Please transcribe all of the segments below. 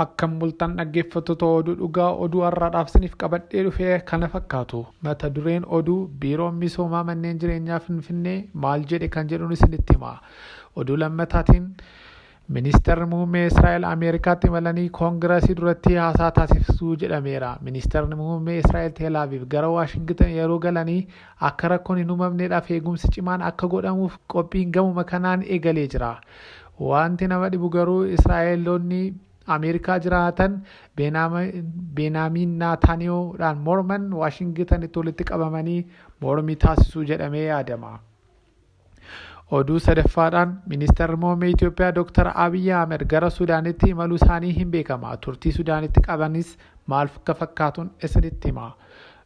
Akkam bultan dhaggeeffattoota oduu dhugaa oduu har'aadhaaf isiniif qabadhee dhufee kana fakkaatu. Mata dureen oduu biiroon misoomaa manneen jireenyaa Finfinnee maal jedhe kan jedhuun isinitti hima. Oduu lammataatiin Ministeerri muummee Israa'el Ameerikaatti imalanii koongireesii duratti haasaa taasisuu jedhameera. Ministeerri muummee Israa'el Teel Aviv gara Waashingtan yeroo galanii akka rakkoon hin uumamneedhaaf eegumsi cimaan akka godhamuuf qophiin gamuma kanaan eegalee jira. Wanti nama dhibu garuu Israa'eloonni Ameerikaa jiraatan Benaamin Naataaniyoodhaan morman Waashingtanitti walitti qabamanii mormii taasisuu jedhamee yaadama. Oduu sadaffaadhaan Ministeerri muummee Itoophiyaa Dr. Abiy Ahmed gara Suudaanitti imaluu isaanii hin beekama. Turtii Suudaanitti qabanis maal akka fakkaatuun isinitti hima.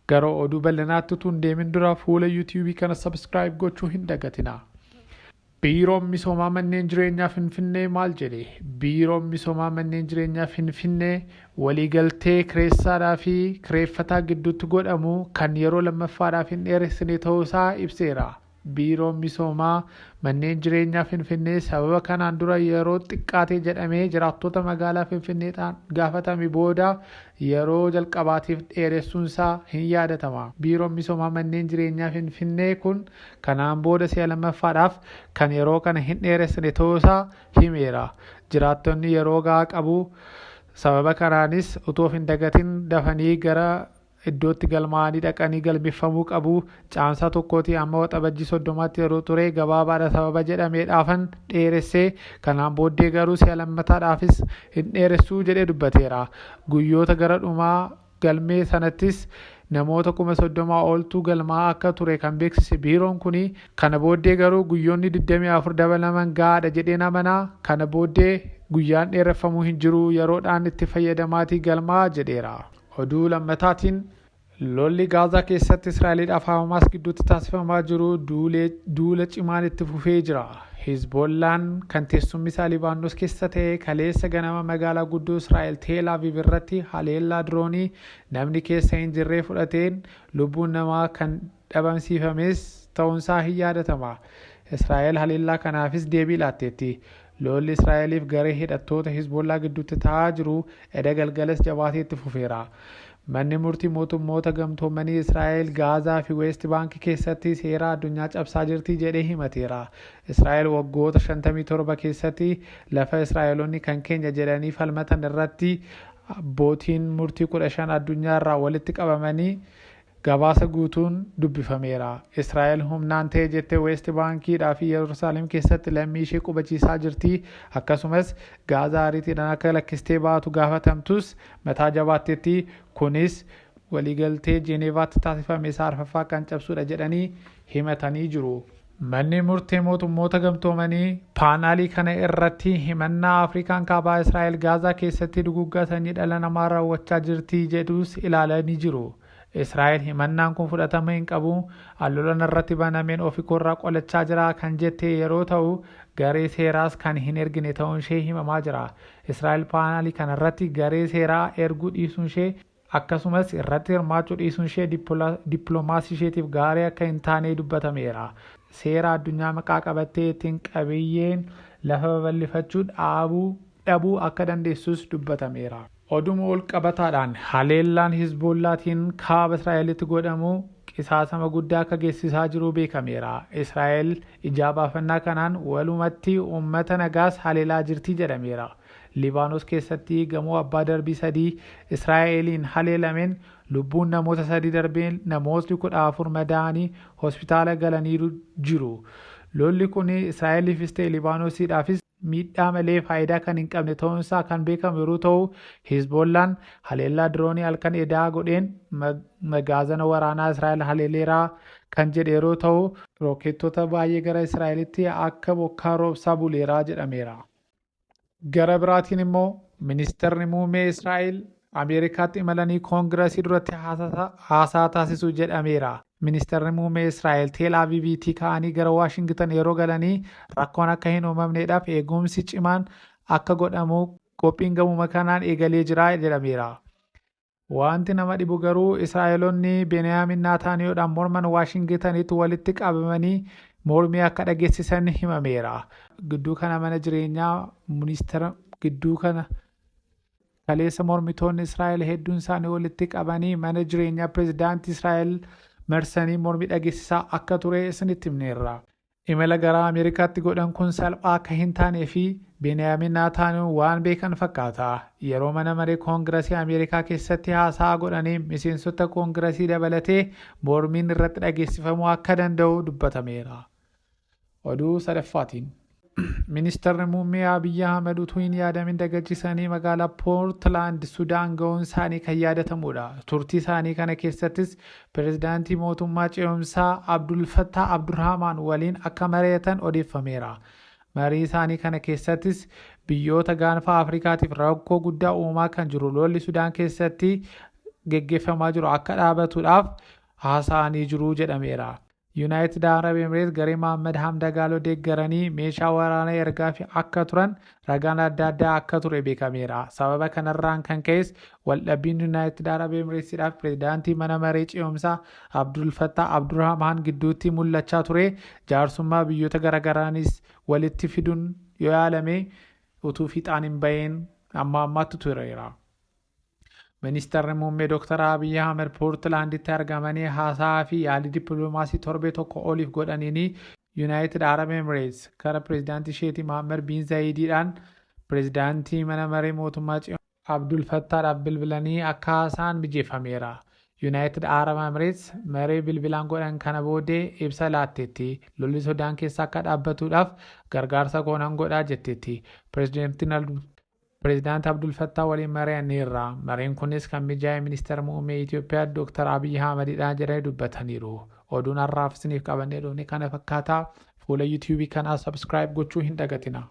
Gara oduu bal'inaatti utuu hin deemin dura fuula YouTube kana subscribe gochuu hin dagatina. Biiroon misoomaa manneen jireenyaa Finfinnee maal jedhe? Biiroon misoomaa manneen jireenyaa Finfinnee waliigaltee kireessaadhaa fi kireeffataa gidduutti godhamu kan yeroo lammaffaadhaaf hin dheeressine ta'uusaa ibseera. Biiroon misoomaa manneen jireenyaa Finfinnee sababa kanaan dura yeroo xiqqaate jedhamee jiraattota magaalaa Finfinneedhaan gaafatame booda yeroo jalqabaatiif dheeressuunsaa hin yaadatama. Biiroon misoomaa manneen jireenyaa Finfinnee kun kanaan booda si'a lammaffaadhaaf kan yeroo kana hin dheeressine ta'uusaa himeera. Jiraattonni yeroo gahaa qabu. Sababa kanaanis utoo hin dagatin dafanii gara iddootti galmaa'anii dhaqanii galmeeffamuu qabu. Caamsaa tokkootii amma waxabajjii 30tti yeroo ture gabaabaadha sababa jedhameedhaafan dheeressee kanaan booddee garuu si'a lammataadhaafis hin dheeressuu jedhee dubbateera. Guyyoota gara dhumaa galmee sanattis namoota 30,000 oltu galmaa'aa akka ture kan beeksise biiroon kuni kana booddee garuu guyyoonni 24 dabalaman gahaadha jedhee amanaa. Kana booddee guyyaan dheereffamuu hin jiru yeroodhaan itti fayyadamaatii galmaa'aa jedheera. Oduu lammataatiin lolli Gaazaa keessatti Israa'eliidhaaf Hamaas gidduutti taasifamaa jiru duula cimaan itti fufee jira. Hizbollaan kan teessumni isaa Libaanos keessa ta'e kaleessa ganama magaalaa guddoo Israa'el Teel Aviv irratti haleellaa diroonii namni keessa hin jirree fudhateen lubbuun namaa kan dhabamsiifames ta'uunsaa hin yaadatama. Israa'el haleellaa kanaafis deebii laatteetti. Lolli Israa'eliif garee hidhattoota Hizbollaa gidduutti ta'aa jiru edda galgalas jabaatee itti fufeera. Manni murtii mootummoota gamtoomanii Israa'el Gaazaa fi Weest Baankii keessatti seera addunyaa cabsaa jirti jedhee himateera. Israa'el waggoota 57 keessatti lafa Israa'eloonni kan keenya jedhanii falmatan irratti abbootiin murtii 15 addunyaa irraa walitti qabamanii gabaasa guutuun dubbifameera. Israa'el humnaan ta'e jettee Weest Baankiidhaa fi Yerusaalem keessatti lammii ishee qubachiisaa jirti. Akkasumas Gaazaa ariitiidhaan akka lakkistee baatu gaafatamtus mataa jabaatteetti. Kunis waliigaltee Jeeneevaatti taasifame isa arfaffaa kan cabsuudha jedhanii himatanii jiru. Manni murtee mootummoota gamtoomanii paanaalii kana irratti himannaa Afrikaan kaabaa Israa'el Gaazaa keessatti duguggaa sanyii dhala namaa raawwachaa jirti jedhus ilaalanii jiru. Israa'el himannaan kun fudhatama hin qabu. Lolaan irratti banameen ofii koorraa qolachaa jira kan jette yeroo ta'u garee seeraas kan hin ergine ta'uun ishee himamaa jira. Israa'el paanaalii kana irratti garee seeraa erguu dhiisuun ishee akkasumas irratti hirmaachuu dhiisuun ishee dippiloomaasii isheetiif gaarii akka hin taane dubbatameera. Seera addunyaa maqaa qabattee ittiin qabiyyeen lafa babal'ifachuu dhabuu akka dandeessus dubbatameera. Oduma ol qabataadhaan haleellaan Hizbollaatiin kaaba Israa'elitti godhamu qisaasama guddaa akka geessisaa jiru beekameera. Israa'el ijaa baafannaa kanaan walumatti uummata nagaas haleelaa jirti jedhameera. Libaanos keessatti gamoo abbaa darbii 3 Israa'eliin haleelameen lubbuun namoota 3 darbeen namootni 14 madaa'anii hospitaala galanii jiru. Lolli kun Israa'eliifis ta'e Libaanosiidhaafis miidhaa malee faayidaa kan hin qabne ta'uunsaa kan beekamu yeroo ta'u Hizbollaan haleellaa diroonii halkan edaa godheen magaazana waraanaa Israa'el haleeleeraa kan jedhe yeroo ta'u rookettota baay'ee gara Israa'elitti akka bokkaa roobsaa buleeraa jedhameera. Gara biraatiin immoo Ministeerri muummee Israa'el Ameerikaatti imalanii koongireesii duratti haasaa taasisuu jedhameera. Ministeerri muummee Israa'el Teel Aviviitii ka'anii gara Waashingtan yeroo galanii rakkoon akka hin uumamneedhaaf eegumsi cimaan akka godhamu qophiin gamuma kanaan eegalee jira jedhameera. Wanti nama dhibu garuu Israa'eloonni Benaamin Naataaniyoodhaan morman Waashingtanitti walitti qabamanii mormii akka dhageessisan himameera. Gidduu kana mana jireenyaa ministeera gidduu kana kaleessa mormitoonni Israa'el hedduun isaanii walitti qabanii mana jireenyaa pireezidaantii Israa'el marsanii mormii dhageessisaa akka ture isinitti himneerra. Imala gara Ameerikaatti godhan kun salphaa akka hin taanee fi Beniyaamin Netanyaahuu waan beekan fakkaata. Yeroo mana maree koongiresii Ameerikaa keessatti haasaa godhanii miseensota koongiresii dabalatee mormiin irratti dhageessifamuu akka danda'u dubbatameera. Oduu sadaffaatiin. Ministeerri muummee Abiyyi Ahmed utuu hin yaadamin dagachiisanii magaalaa Poortilaand Sudaan ga'uun isaanii kan yaadatamudha. Turtii isaanii kana keessattis pireezidaantii mootummaa ce'umsaa Abdul Fattah Abdurrahmaan waliin akka mari'atan odeeffameera. Marii isaanii kana keessattis biyyoota gaanfa Afrikaatiif rakkoo guddaa uumaa kan jiru lolli Sudaan keessatti geggeeffamaa jiru akka dhaabatuudhaaf haasa'anii jiru jedhameera. Yuunaayitid Arab Emirates garee Mohammed Hamdaan deeggaranii meeshaa waraanaa ergaa fi akka turan ragaan adda addaa akka ture beekameera. Sababa kanarraan kan ka'es waldhabbiin Yuunaayitid Arab Emiratesiidhaaf pireezidaantii mana maree ce'umsaa Abdul Fattah Abdurrahmaan gidduutti mul'achaa ture. Jaarsummaa biyyoota garaagaraanis walitti fiduun yoo yaalame utuu fiixaan hin bahin ammaatti tureera. Ministeerri muummee Dr. Abiyyi Ahmed Poortilaanditti argamanii haasaa fi yaalii dippiloomaasii torbee tokko oliif godhaniini Yuunaayitid Arab Emirates kara pireezidaantii isheetii Mohammed bin Zaayidiidhaan pireezidaantii mana maree mootummaa Abdul Fattaadhaaf bilbilanii akka haasaan mijeeffameera. Yuunaayitid Arab Emirates maree bilbilaan godhan kana booddee ibsa laatteetti. Lolli Sudaan keessa akka dhaabbatuudhaaf gargaarsa goonan godhaa jetteetti. Pireezidaantii Abdul Fattah waliin mari'anneerra. Mariin kunis kan mijaa'e ministeera muummee Itoophiyaa Dr. Abiyyi Ahmedidha jedhanii dubbataniiru. Oduun har'aaf isiniif qabannee dhufne kana fakkaata. Fuula YouTube kanaa subscribe gochuu hin dagatina.